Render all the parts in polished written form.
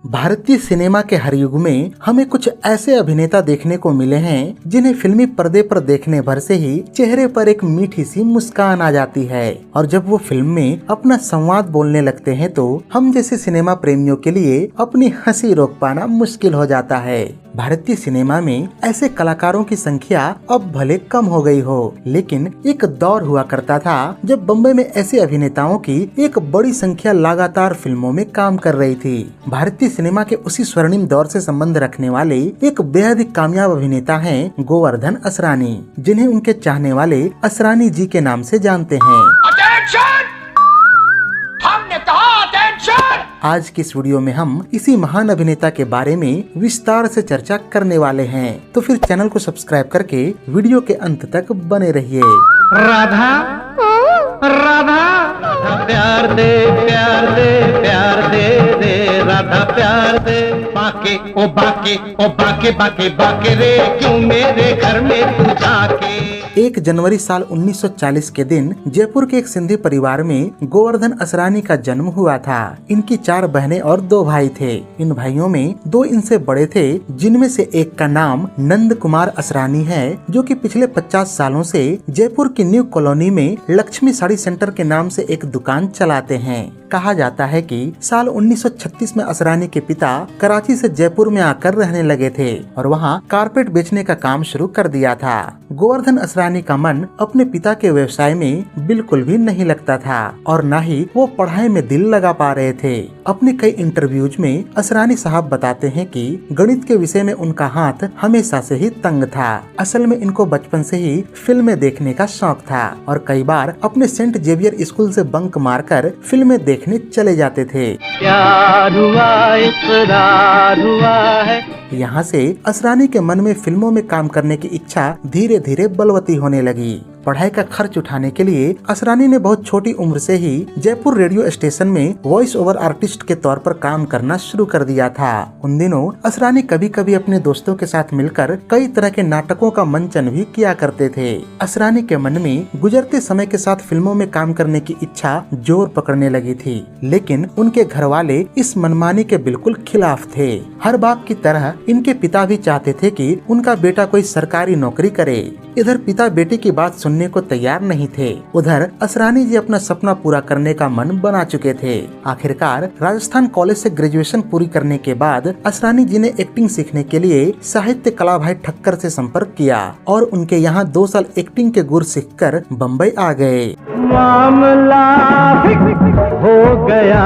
भारतीय सिनेमा के हर युग में हमें कुछ ऐसे अभिनेता देखने को मिले हैं जिन्हें फिल्मी पर्दे पर देखने भर से ही चेहरे पर एक मीठी सी मुस्कान आ जाती है और जब वो फिल्म में अपना संवाद बोलने लगते हैं तो हम जैसे सिनेमा प्रेमियों के लिए अपनी हंसी रोक पाना मुश्किल हो जाता है। भारतीय सिनेमा में ऐसे कलाकारों की संख्या अब भले कम हो गई हो, लेकिन एक दौर हुआ करता था जब बम्बई में ऐसे अभिनेताओं की एक बड़ी संख्या लगातार फिल्मों में काम कर रही थी। भारतीय सिनेमा के उसी स्वर्णिम दौर से संबंध रखने वाले एक बेहद कामयाब अभिनेता हैं गोवर्धन असरानी, जिन्हें उनके चाहने वाले असरानी जी के नाम से जानते हैं। हमने कहा अटेंशन! आज की इस वीडियो में हम इसी महान अभिनेता के बारे में विस्तार से चर्चा करने वाले हैं, तो फिर चैनल को सब्सक्राइब करके वीडियो के अंत तक बने रहिए। राधा राधा प्यार दे प्यार दे प्यार दे दे राधा प्यार दे बाके ओ बाके ओ बाके बाके बाके रे क्यों मेरे घर में तू जाके। 1 जनवरी साल 1940 के दिन जयपुर के एक सिंधी परिवार में गोवर्धन असरानी का जन्म हुआ था। इनकी 4 बहनें और 2 भाई थे। इन भाइयों में 2 इनसे बड़े थे, जिनमें से एक का नाम नंद कुमार असरानी है, जो कि पिछले 50 सालों से जयपुर की न्यू कॉलोनी में लक्ष्मी साड़ी सेंटर के नाम से एक दुकान चलाते हैं। कहा जाता है कि साल 1936 में असरानी के पिता कराची से जयपुर में आकर रहने लगे थे और वहां कारपेट बेचने का काम शुरू कर दिया था। गोवर्धन असरानी का मन अपने पिता के व्यवसाय में बिल्कुल भी नहीं लगता था और न ही वो पढ़ाई में दिल लगा पा रहे थे। अपने कई इंटरव्यूज में असरानी साहब बताते हैं कि गणित के विषय में उनका हाथ हमेशा से ही तंग था। असल में इनको बचपन से ही फिल्में देखने का शौक था और कई बार अपने सेंट जेवियर स्कूल से बंक मारकर फिल्में देखने चले जाते थे। प्यार हुआ इकरार हुआ है। यहाँ से असरानी के मन में फिल्मों में काम करने की इच्छा धीरे धीरे बलवती होने लगी। पढ़ाई का खर्च उठाने के लिए असरानी ने बहुत छोटी उम्र से ही जयपुर रेडियो स्टेशन में वॉइस ओवर आर्टिस्ट के तौर पर काम करना शुरू कर दिया था। उन दिनों असरानी कभी कभी अपने दोस्तों के साथ मिलकर कई तरह के नाटकों का मंचन भी किया करते थे। असरानी के मन में गुजरते समय के साथ फिल्मों में काम करने की इच्छा जोर पकड़ने लगी थी, लेकिन उनके घर वाले इस मनमानी के बिल्कुल खिलाफ थे। हर बाप की तरह इनके पिता भी चाहते थे कि उनका बेटा कोई सरकारी नौकरी करे। इधर पिता बेटे की बात सुनने को तैयार नहीं थे, उधर असरानी जी अपना सपना पूरा करने का मन बना चुके थे। आखिरकार राजस्थान कॉलेज से ग्रेजुएशन पूरी करने के बाद असरानी जी ने एक्टिंग सीखने के लिए साहित्य कला भाई ठक्कर से संपर्क किया और उनके यहाँ 2 साल एक्टिंग के गुर सीखकर बम्बई आ गए। मामला हो गया।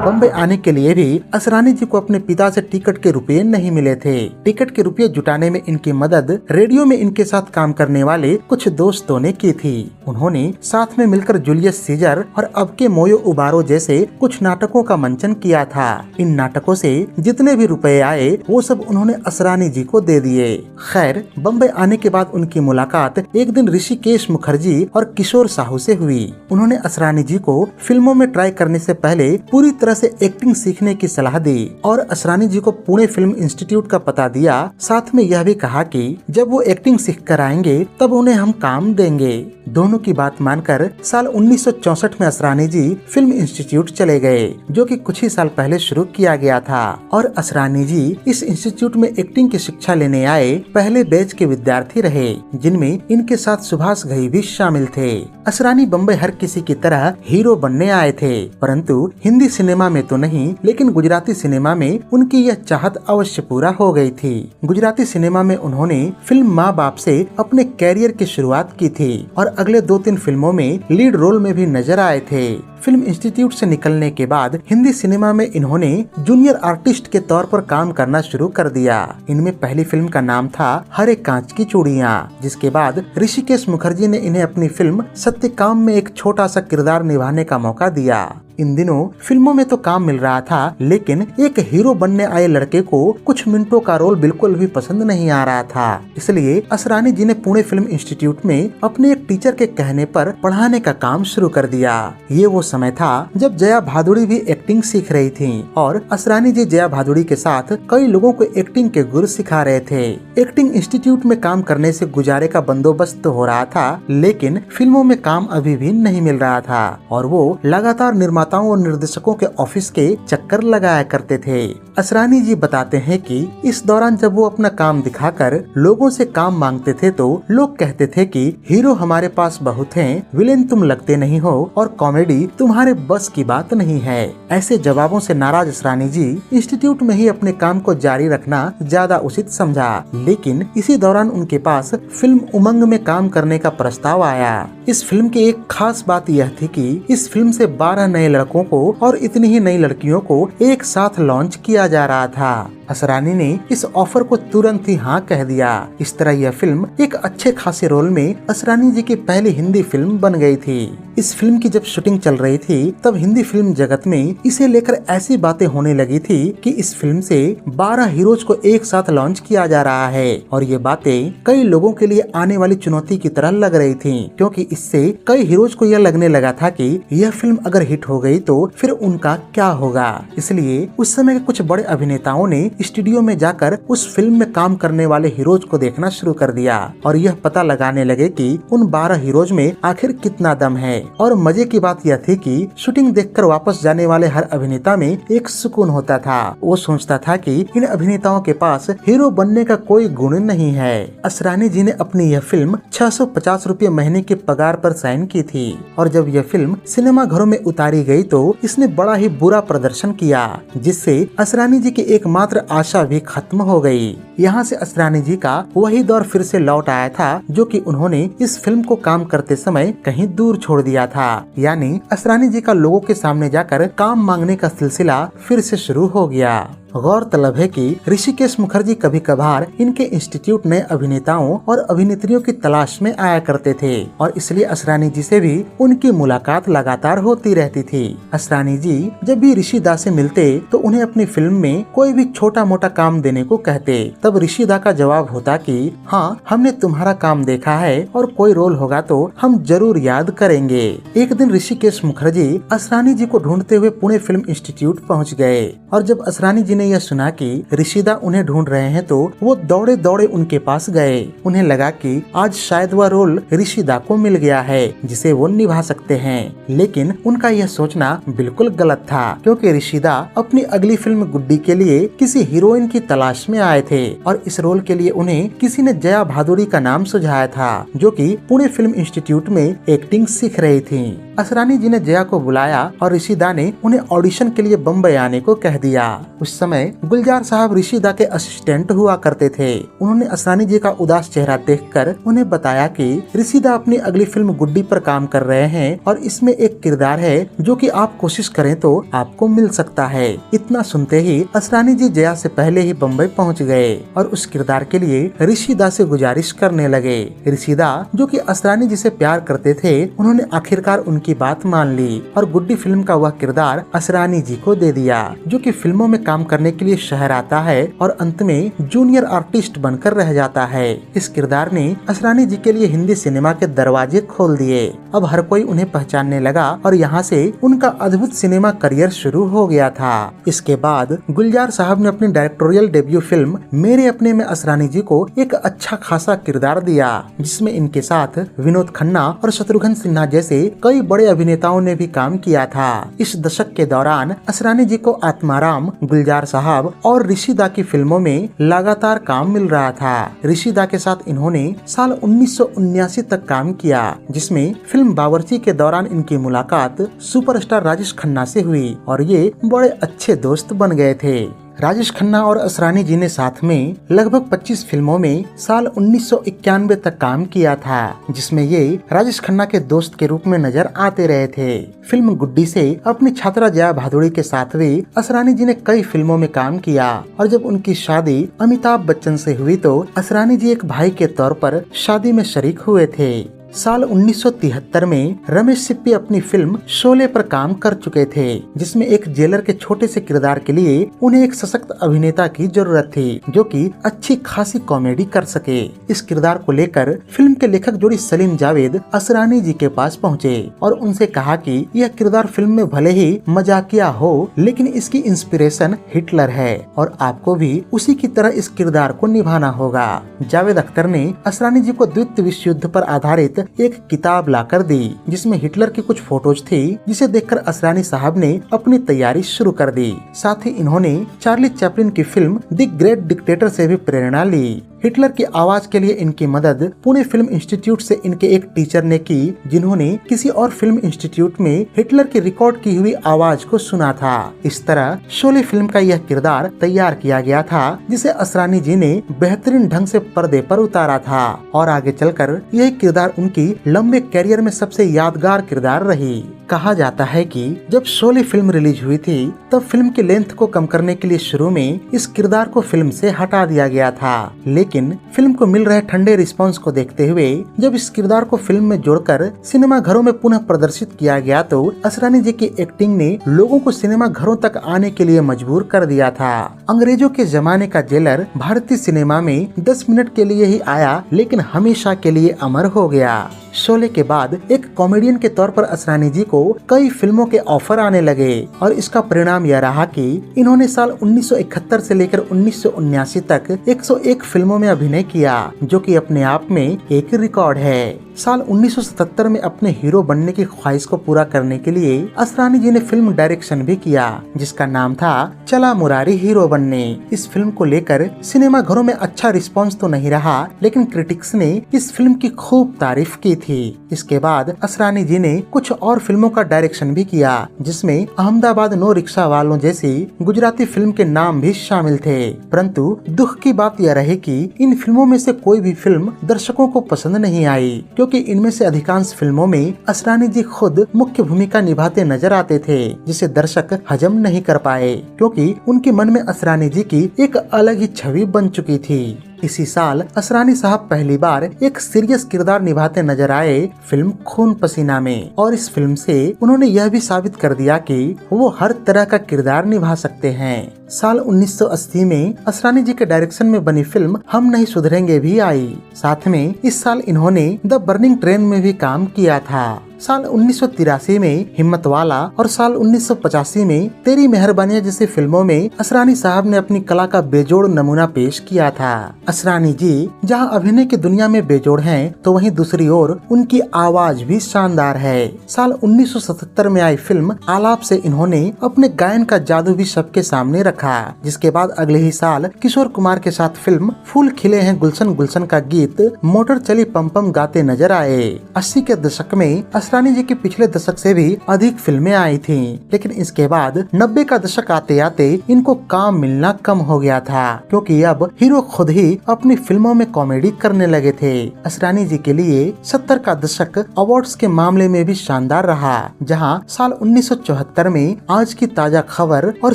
बम्बई आने के लिए भी असरानी जी को अपने पिता से टिकट के रुपए नहीं मिले थे। टिकट के रुपए जुटाने में इनकी मदद रेडियो में इनके साथ काम करने वाले कुछ दोस्तों ने की थी। उन्होंने साथ में मिलकर जूलियस सीजर और अब के मोयो उबारो जैसे कुछ नाटकों का मंचन किया था। इन नाटकों से जितने भी रुपए आए वो सब उन्होंने असरानी जी को दे दिए। खैर, बम्बई आने के बाद उनकी मुलाकात एक दिन ऋषिकेश मुखर्जी और किशोर साहू से हुई। उन्होंने असरानी जी को फिल्मों में ट्राई करने से पहले पूरी तरह से एक्टिंग सीखने की सलाह दी और असरानी जी को पुणे फिल्म इंस्टीट्यूट का पता दिया। साथ में यह भी कहा कि जब वो एक्टिंग सीख कर आएंगे तब उन्हें हम काम देंगे। दोनों की बात मानकर साल 1964 में असरानी जी फिल्म इंस्टीट्यूट चले गए, जो कि कुछ ही साल पहले शुरू किया गया था और असरानी जी इस इंस्टीट्यूट में एक्टिंग की शिक्षा लेने आए पहले बैच के विद्यार्थी रहे, जिनमें इनके साथ सुभाष घई भी शामिल थे। असरानी बम्बई हर किसी की तरह हीरो बनने आए थे, परंतु हिंदी सिनेमा में तो नहीं, लेकिन गुजराती सिनेमा में उनकी यह चाहत अवश्य पूरा हो गई थी। गुजराती सिनेमा में उन्होंने फिल्म माँ बाप से अपने कैरियर की शुरुआत की थी और अगले 2-3 फिल्मों में लीड रोल में भी नजर आए थे। फिल्म इंस्टीट्यूट से निकलने के बाद हिंदी सिनेमा में इन्होंने जूनियर आर्टिस्ट के तौर पर काम करना शुरू कर दिया। इनमें पहली फिल्म का नाम था हरे कांच की चूड़ियां, जिसके बाद ऋषिकेश मुखर्जी ने इन्हें अपनी फिल्म सत्यकाम में एक छोटा सा किरदार निभाने का मौका दिया। इन दिनों फिल्मों में तो काम मिल रहा था, लेकिन एक हीरो बनने आए लड़के को कुछ मिनटों का रोल बिल्कुल भी पसंद नहीं आ रहा था। इसलिए असरानी जी ने पुणे फिल्म इंस्टीट्यूट में अपने एक टीचर के कहने पर पढ़ाने का काम शुरू कर दिया। ये वो समय था जब जया भादुड़ी भी एक्टिंग सीख रही थी और असरानी जी जया भादुड़ी के साथ कई लोगों को एक्टिंग के गुर सिखा रहे थे। एक्टिंग इंस्टीट्यूट में काम करने से गुजारे का बंदोबस्त तो हो रहा था, लेकिन फिल्मों में काम अभी भी नहीं मिल रहा था और वो लगातार निर्माता निर्माताओं और निर्देशकों के ऑफिस के चक्कर लगाया करते थे। असरानी जी बताते हैं कि इस दौरान जब वो अपना काम दिखाकर लोगों से काम मांगते थे तो लोग कहते थे कि हीरो हमारे पास बहुत हैं, विलेन तुम लगते नहीं हो और कॉमेडी तुम्हारे बस की बात नहीं है। ऐसे जवाबों से नाराज असरानी जी इंस्टीट्यूट में ही अपने काम को जारी रखना ज्यादा उचित समझा। लेकिन इसी दौरान उनके पास फिल्म उमंग में काम करने का प्रस्ताव आया। इस फिल्म की एक खास बात यह थी कि इस फिल्म से 12 नए लड़कों को और इतनी ही नई लड़कियों को एक साथ लॉन्च किया जा रहा था। असरानी ने इस ऑफर को तुरंत ही हाँ कह दिया। इस तरह यह फिल्म एक अच्छे खासे रोल में असरानी जी की पहली हिंदी फिल्म बन गई थी। इस फिल्म की जब शूटिंग चल रही थी तब हिंदी फिल्म जगत में इसे लेकर ऐसी बातें होने लगी थी कि इस फिल्म से 12 हीरोज को एक साथ लॉन्च किया जा रहा है और ये बातें कई लोगों के लिए आने वाली चुनौती की तरह लग रही थी, क्योंकि इससे कई हीरोज को यह लगने लगा था कि यह फिल्म अगर हिट हो गई तो फिर उनका क्या होगा। इसलिए उस समय के कुछ बड़े अभिनेताओं ने स्टूडियो में जाकर उस फिल्म में काम करने वाले हीरोज को देखना शुरू कर दिया और यह पता लगाने लगे कि उन 12 हीरोज में आखिर कितना दम है। और मजे की बात यह थी कि शूटिंग देखकर वापस जाने वाले हर अभिनेता में एक सुकून होता था। वो सोचता था कि इन अभिनेताओं के पास हीरो बनने का कोई गुण नहीं है। असरानी जी ने अपनी यह फिल्म 650 रुपए महीने के पगार पर साइन की थी और जब यह फिल्म सिनेमा घरों में उतारी गई तो इसने बड़ा ही बुरा प्रदर्शन किया, जिससे असरानी जी की एकमात्र आशा भी खत्म हो गई। यहाँ से असरानी जी का वही दौर फिर से लौट आया था जो कि उन्होंने इस फिल्म को काम करते समय कहीं दूर छोड़ दिया था। यानी असरानी जी का लोगों के सामने जाकर काम मांगने का सिलसिला फिर से शुरू हो गया। गौरतलब है कि ऋषिकेश मुखर्जी कभी कभार इनके इंस्टीट्यूट नए अभिनेताओं और अभिनेत्रियों की तलाश में आया करते थे और इसलिए असरानी जी से भी उनकी मुलाकात लगातार होती रहती थी। असरानी जी जब भी ऋषिदा से मिलते तो उन्हें अपनी फिल्म में कोई भी छोटा मोटा काम देने को कहते, तब ऋषिदा का जवाब होता कि हाँ, हमने तुम्हारा काम देखा है और कोई रोल होगा तो हम जरूर याद करेंगे। एक दिन ऋषिकेश मुखर्जी असरानी जी को ढूंढते हुए पुणे फिल्म इंस्टीट्यूट पहुँच गए और जब असरानी जी ने यह सुना कि ऋषिदा उन्हें ढूंढ रहे हैं तो वो दौड़े दौड़े उनके पास गए। उन्हें लगा कि आज शायद वह रोल ऋषिदा को मिल गया है जिसे वो निभा सकते हैं, लेकिन उनका यह सोचना बिल्कुल गलत था, क्योंकि ऋषिदा अपनी अगली फिल्म गुड्डी के लिए किसी हीरोइन की तलाश में आए थे और इस रोल के लिए उन्हें किसी ने जया भादुड़ी का नाम सुझाया था जो कि पुणे फिल्म इंस्टीट्यूट में एक्टिंग सीख रही थी। असरानी जी ने जया को बुलाया और ऋषिदा ने उन्हें ऑडिशन के लिए बम्बई आने को कह दिया। उस समय गुलजार साहब ऋषिदा के असिस्टेंट हुआ करते थे। उन्होंने असरानी जी का उदास चेहरा देखकर उन्हें बताया कि ऋषिदा अपनी अगली फिल्म गुड्डी पर काम कर रहे हैं और इसमें एक किरदार है जो कि आप कोशिश करें तो आपको मिल सकता है। इतना सुनते ही असरानी जी जया से पहले ही बम्बई पहुंच गए और उस किरदार के लिए ऋषिदा से गुजारिश करने लगे। ऋषिदा जो कि असरानी जी से प्यार करते थे, उन्होंने आखिरकार उनकी बात मान ली और गुड्डी फिल्म का वह किरदार असरानी जी को दे दिया, जो कि फिल्मों में काम करने के लिए शहर आता है और अंत में जूनियर आर्टिस्ट बनकर रह जाता है। इस किरदार ने असरानी जी के लिए हिंदी सिनेमा के दरवाजे खोल दिए। अब हर कोई उन्हें पहचानने लगा और यहाँ से उनका अद्भुत सिनेमा करियर शुरू हो गया था। इसके बाद गुलजार साहब ने अपनी डायरेक्टोरियल डेब्यू फिल्म मेरे अपने में असरानी जी को एक अच्छा खासा किरदार दिया, जिसमें इनके साथ विनोद खन्ना और शत्रुघ्न सिन्हा जैसे कई बड़े अभिनेताओं ने भी काम किया था। इस दशक के दौरान असरानी जी को आत्माराम, गुलजार साहब और ऋषिदा की फिल्मों में लगातार काम मिल रहा था। ऋषिदा के साथ इन्होंने साल 1979 तक काम किया, जिसमें फिल्म बावर्ची के दौरान इनकी मुलाकात सुपरस्टार राजेश खन्ना से हुई और ये बड़े अच्छे दोस्त बन गए थे। राजेश खन्ना और असरानी जी ने साथ में लगभग 25 फिल्मों में साल 1991 तक काम किया था, जिसमें ये राजेश खन्ना के दोस्त के रूप में नजर आते रहे थे। फिल्म गुड्डी से अपनी छात्रा जया भादुड़ी के साथ भी असरानी जी ने कई फिल्मों में काम किया और जब उनकी शादी अमिताभ बच्चन से हुई तो असरानी जी एक भाई के तौर पर शादी में शरीक हुए थे। साल 1973 में रमेश सिप्पी अपनी फिल्म शोले पर काम कर चुके थे, जिसमें एक जेलर के छोटे से किरदार के लिए उन्हें एक सशक्त अभिनेता की जरूरत थी जो कि अच्छी खासी कॉमेडी कर सके। इस किरदार को लेकर फिल्म के लेखक जोड़ी सलीम जावेद असरानी जी के पास पहुंचे और उनसे कहा कि यह किरदार फिल्म में भले ही मजाकिया हो, लेकिन इसकी इंस्पिरेशन हिटलर है और आपको भी उसी की तरह इस किरदार को निभाना होगा। जावेद अख्तर ने असरानी जी को द्वितीय विश्व युद्ध पर आधारित संबंधित एक किताब लाकर दी जिसमें हिटलर की कुछ फोटोज थी, जिसे देखकर असरानी साहब ने अपनी तैयारी शुरू कर दी। साथ ही इन्होंने चार्ली चैपलिन की फिल्म द ग्रेट डिक्टेटर से भी प्रेरणा ली। हिटलर की आवाज के लिए इनकी मदद पुणे फिल्म इंस्टीट्यूट से इनके एक टीचर ने की, जिन्होंने किसी और फिल्म इंस्टीट्यूट में हिटलर की रिकॉर्ड की हुई आवाज को सुना था। इस तरह शोले फिल्म का यह किरदार तैयार किया गया था, जिसे असरानी जी ने बेहतरीन ढंग से पर्दे पर उतारा था और आगे चलकर यह किरदार उनकी लंबे करियर में सबसे यादगार किरदार रही। कहा जाता है कि जब शोले फिल्म रिलीज हुई थी तब फिल्म की लेंथ को कम करने के लिए शुरू में इस किरदार को फिल्म से हटा दिया गया था, लेकिन फिल्म को मिल रहे ठंडे रिस्पांस को देखते हुए जब इस किरदार को फिल्म में जोड़कर सिनेमा घरों में पुनः प्रदर्शित किया गया तो असरानी जी की एक्टिंग ने लोगों को सिनेमा घरों तक आने के लिए मजबूर कर दिया था। अंग्रेजों के जमाने का जेलर भारतीय सिनेमा में 10 मिनट के लिए ही आया, लेकिन हमेशा के लिए अमर हो गया। शोले के बाद एक कॉमेडियन के तौर पर असरानी जी को कई फिल्मों के ऑफर आने लगे और इसका परिणाम यह रहा कि इन्होंने साल 1971 से लेकर 1979 तक 101 फिल्मों में अभिनय किया, जो कि अपने आप में एक रिकॉर्ड है। साल 1977 में अपने हीरो बनने की ख्वाहिश को पूरा करने के लिए असरानी जी ने फिल्म डायरेक्शन भी किया, जिसका नाम था चला मुरारी हीरो बनने। इस फिल्म को लेकर सिनेमा घरों में अच्छा रिस्पांस तो नहीं रहा, लेकिन क्रिटिक्स ने इस फिल्म की खूब तारीफ की थी। इसके बाद असरानी जी ने कुछ और फिल्मों का डायरेक्शन भी किया, जिसमें अहमदाबाद नो रिक्शा वालों जैसी गुजराती फिल्म के नाम भी शामिल थे। परंतु दुख की बात यह रही कि इन फिल्मों में से कोई भी फिल्म दर्शकों को पसंद नहीं आई, क्योंकि इनमें से अधिकांश फिल्मों में असरानी जी खुद मुख्य भूमिका निभाते नजर आते थे, जिसे दर्शक हजम नहीं कर पाए, क्योंकि उनके मन में असरानी जी की एक अलग ही छवि बन चुकी थी। इसी साल असरानी साहब पहली बार एक सीरियस किरदार निभाते नजर आए फिल्म खून पसीना में, और इस फिल्म से उन्होंने यह भी साबित कर दिया कि वो हर तरह का किरदार निभा सकते हैं। साल 1980 में असरानी जी के डायरेक्शन में बनी फिल्म हम नहीं सुधरेंगे भी आई। साथ में इस साल इन्होंने द बर्निंग ट्रेन में भी काम किया था। साल 1983 में हिम्मत वाला और साल 1985 में तेरी मेहरबानियां जैसी फिल्मों में असरानी साहब ने अपनी कला का बेजोड़ नमूना पेश किया था। असरानी जी जहां अभिनय की दुनिया में बेजोड़ हैं, तो वहीं दूसरी ओर उनकी आवाज भी शानदार है। साल 1977 में आई फिल्म आलाप से इन्होंने अपने गायन का जादू भी सबके सामने रखा, जिसके बाद अगले ही साल किशोर कुमार के साथ फिल्म फूल खिले हैं गुलशन गुलशन का गीत मोटर चली पम पम गाते नजर आए। 80 के दशक में असरानी जी के पिछले दशक से भी अधिक फिल्में आई थीं, लेकिन इसके बाद 90 का दशक आते आते इनको काम मिलना कम हो गया था, क्योंकि अब हीरो खुद ही अपनी फिल्मों में कॉमेडी करने लगे थे। असरानी जी के लिए 70 का दशक अवार्ड्स के मामले में भी शानदार रहा, जहां साल 1974 में आज की ताजा खबर और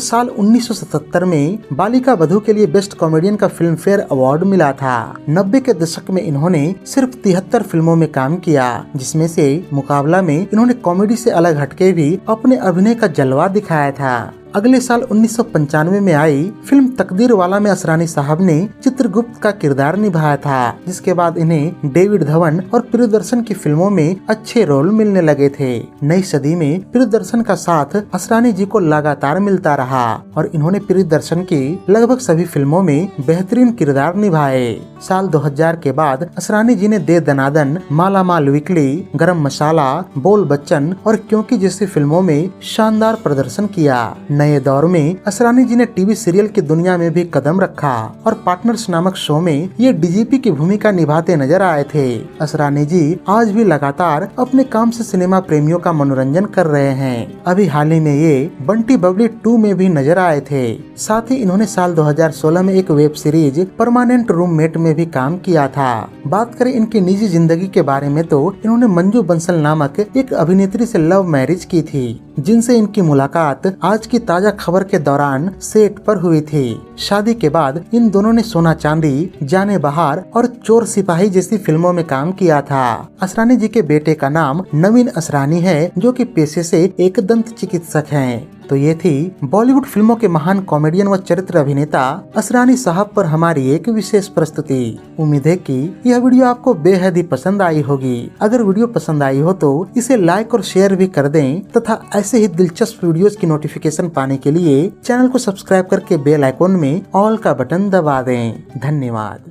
साल 1977 में बालिका वधू के लिए बेस्ट कॉमेडियन का फिल्म फेयर अवार्ड मिला था। 90 के दशक में इन्होंने सिर्फ 73 फिल्मों में काम किया, जिसमें से मुकाबला में इन्होंने कॉमेडी से अलग हटके भी अपने अभिनय का जलवा दिखाया था। अगले साल 1995 में आई फिल्म तकदीर वाला में असरानी साहब ने चित्रगुप्त का किरदार निभाया था, जिसके बाद इन्हें डेविड धवन और प्रियदर्शन की फिल्मों में अच्छे रोल मिलने लगे थे। नई सदी में प्रियदर्शन का साथ असरानी जी को लगातार मिलता रहा और इन्होंने प्रियदर्शन की लगभग सभी फिल्मों में बेहतरीन किरदार निभाए। साल 2000 के बाद असरानी जी ने दे दनादन, माला माल वीकली, गरम मसाला, बोल बच्चन और क्योंकि जैसी फिल्मों में शानदार प्रदर्शन किया। नए दौर में असरानी जी ने टीवी सीरियल की दुनिया में भी कदम रखा और पार्टनर्स नामक शो में ये डीजीपी की भूमिका निभाते नजर आए थे। असरानी जी आज भी लगातार अपने काम से सिनेमा प्रेमियों का मनोरंजन कर रहे हैं। अभी हाल ही में ये बंटी बबली 2 में भी नजर आए थे। साथ ही इन्होंने साल 2016 में एक वेब सीरीज परमानेंट रूममेट में भी काम किया था। बात करें इनकी निजी जिंदगी के बारे में तो इन्होंने मंजू बंसल नामक एक अभिनेत्री से लव मैरिज की थी, जिनसे इनकी मुलाकात आज की ताजा खबर के दौरान सेट पर हुई थी। शादी के बाद इन दोनों ने सोना चांदी, जाने बहार और चोर सिपाही जैसी फिल्मों में काम किया था। असरानी जी के बेटे का नाम नवीन असरानी है, जो कि पेशे से एक दंत चिकित्सक हैं। तो ये थी बॉलीवुड फिल्मों के महान कॉमेडियन व चरित्र अभिनेता असरानी साहब पर हमारी एक विशेष प्रस्तुति। उम्मीद है कि यह वीडियो आपको बेहद ही पसंद आई होगी। अगर वीडियो पसंद आई हो तो इसे लाइक और शेयर भी कर दें तथा ऐसे ही दिलचस्प वीडियोस की नोटिफिकेशन पाने के लिए चैनल को सब्सक्राइब करके बेल आइकॉन में ऑल का बटन दबा दें। धन्यवाद।